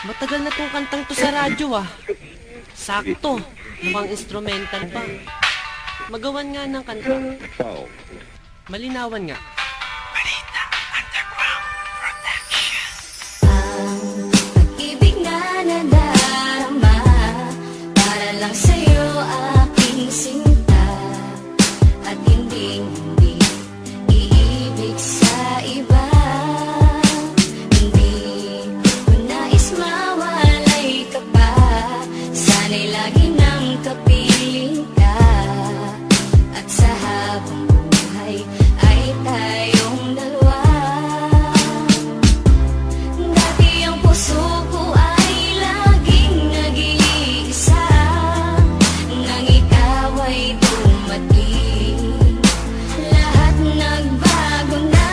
Matagal na tong kantang to sa radyo ah. Sakto, mukhang instrumental pa. Magawan nga ng kanta. Malinawan nga. Pag-ibig na nadarama para lang sa'yo aking sinta. At hindi iibig sa iba. Hindi ko nais mawalay ka pa. Sana'y lagi nang kapiling ka. At sa habang buhay ay tayong dalawa. Dati ang puso ko ay laging nag-iisa. Nang ikaw ay dumating, lahat nagbago na.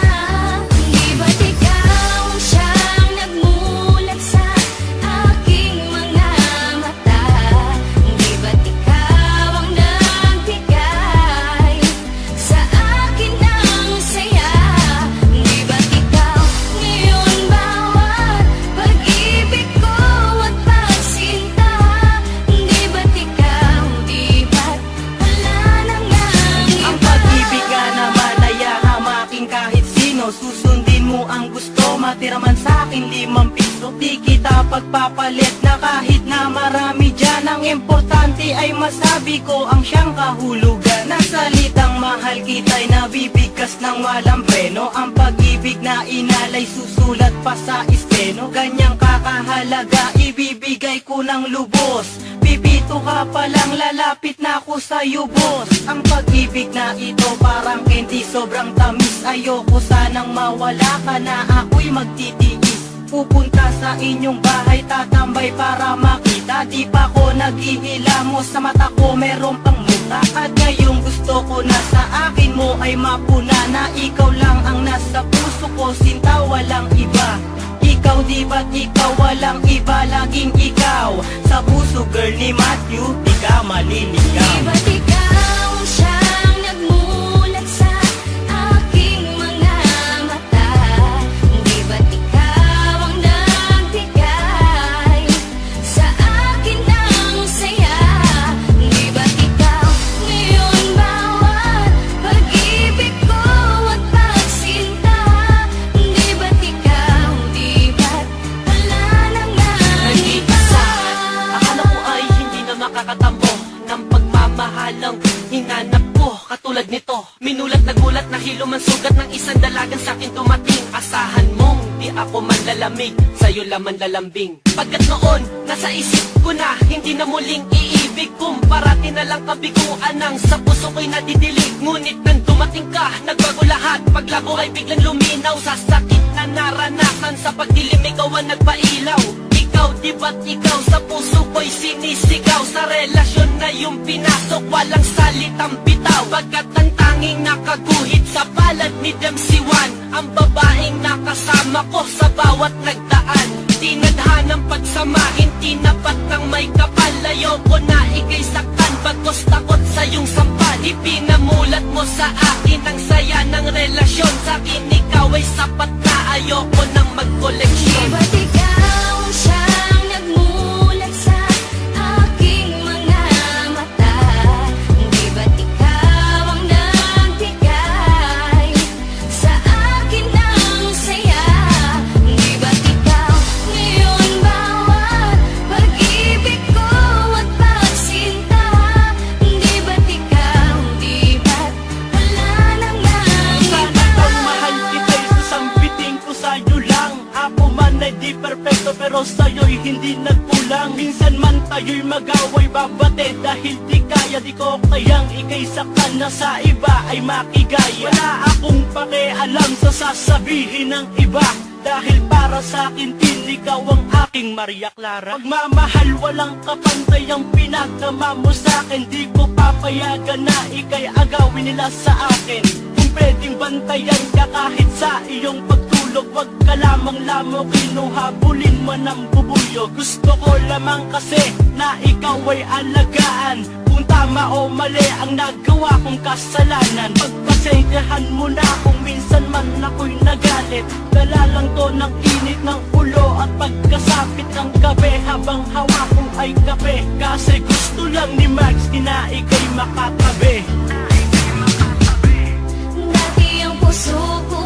Di ba't ikaw siyang nagmulat sa aking mga mata? Di ba't ikaw ang nagbigay sa akin ng saya? Di ba't ikaw ngayon bawat pag-ibig ko at pagsinta? Di ba't ikaw, di ba't wala nang Ang pag-ibig ka naman ay hamaking kahit sino. Susundin mo ang gusto, matira man sa'kin 5 piso. Di kita pagpapalit na kahit na marami dyan. Ang importante ay masabi ko ang siyang kahulugan. Nasalitang mahal kita'y nabibigkas ng walang preno. Ang pag-ibig na inalay susulat pa sa esteno. Ganyang kakahalaga ibibigay ko ng lubos. Pipito ka palang lalapit na ako sa'yo boss. Ang pag-ibig na ito parang candy sobrang tamis. Ayoko sanang mawala ka na ako'y magtitiis. Pupunta sa inyong bahay tatambay para makita. Di pa ko naghihilamos sa mata ko meron pang muta. At ngayong gusto ko na sa akin mo ay mapuna. Na ikaw lang ang nasa puso ko sinta walang iba. Ikaw di ba't ikaw walang iba laging ikaw. Sa puso girl ni Matthew di ka maliligaw. Di ba't ikaw siyang nagmulat sa aking mga mata? Di ba't ikaw ang nagbigay sa akin ng saya? Di ba't ikaw ngayon bawat pag-ibig ko at pagsinta? Di ba't ikaw, di ba't wala nang Nag-iisa, akala ko ay hindi na makakatambo ng pagmamahalang hinanap ko katulad nito. Minulat nagulat na hilo man sugat ng isang dalagang sa'kin dumating. Asahan mong di ako manlalamig, sa'yo laman lalambing. Pagkat noon, nasa isip ko na hindi na muling iibig. Parati na lang kabiguan ang sa puso ko'y nadidilig. Ngunit nang dumating ka, nagbago lahat. Paglago ay biglang luminaw sa sakit na naranasan. Sa pagdilim ikaw ang nagpailaw. Ikaw, di ba't ikaw sa puso ko'y sinisigaw? Sa relasyon na yung pinasok, walang salitang bitaw. Pagkat ang tanging nakaguhit sa palad ni Demsiwan, ang babaeng nakasama ko sa bawat nagdaan. Tinadhanang pagsamahin, tinapat ng may kapal. Ayoko na ika'y saktan, bagos takot sa iyong sampal. Ipinamulat mo sa akin ang saya ng relasyon. Sa akin ikaw ay sapat na, ayoko nang Di mag-koleksyon. ba't ikaw siyang nagmulat sa aking mga mata? Di ba't ikaw ang nagbigay sa akin ng saya? Di ba't ikaw ngayon bawat pag-ibig ko at pagsinta? Di ba't ikaw, di ba't wala nang Sana kang mahal kita'y sasambitin ko sa'yo lang. Ako man ay di perfecto pero sa'yo'y hindi nagkulang. Minsan man tayo'y mag-away babate dahil di kaya, di ko kayang ika'y saktan na sa iba ay makigaya. Wala akong pakialam sa sasabihin ng iba, dahil para sa akin din ikaw ang aking Maria Clara. Pagmamahal walang kapantay ang pinagdama mo sa akin. Di ko papayagan na ika'y agawin nila sa akin. Kung pwedeng bantayan ka kahit sa iyong pagtulog, wag ka lamang lamok kinuhabulin mo ng bubuyog. Gusto ko lamang kasi na ikaw ay alagaan. Kung tama o mali ang nagawa kong kasalanan, pagpasensyahan mo na kung minsan man ako'y nagana. galit. Dala lang to ng init ng ulo at pagkasapit ng gabi. Habang hawak ko ay kape, kasi gusto lang ni Max na ika'y makatabi. Dati ang puso ko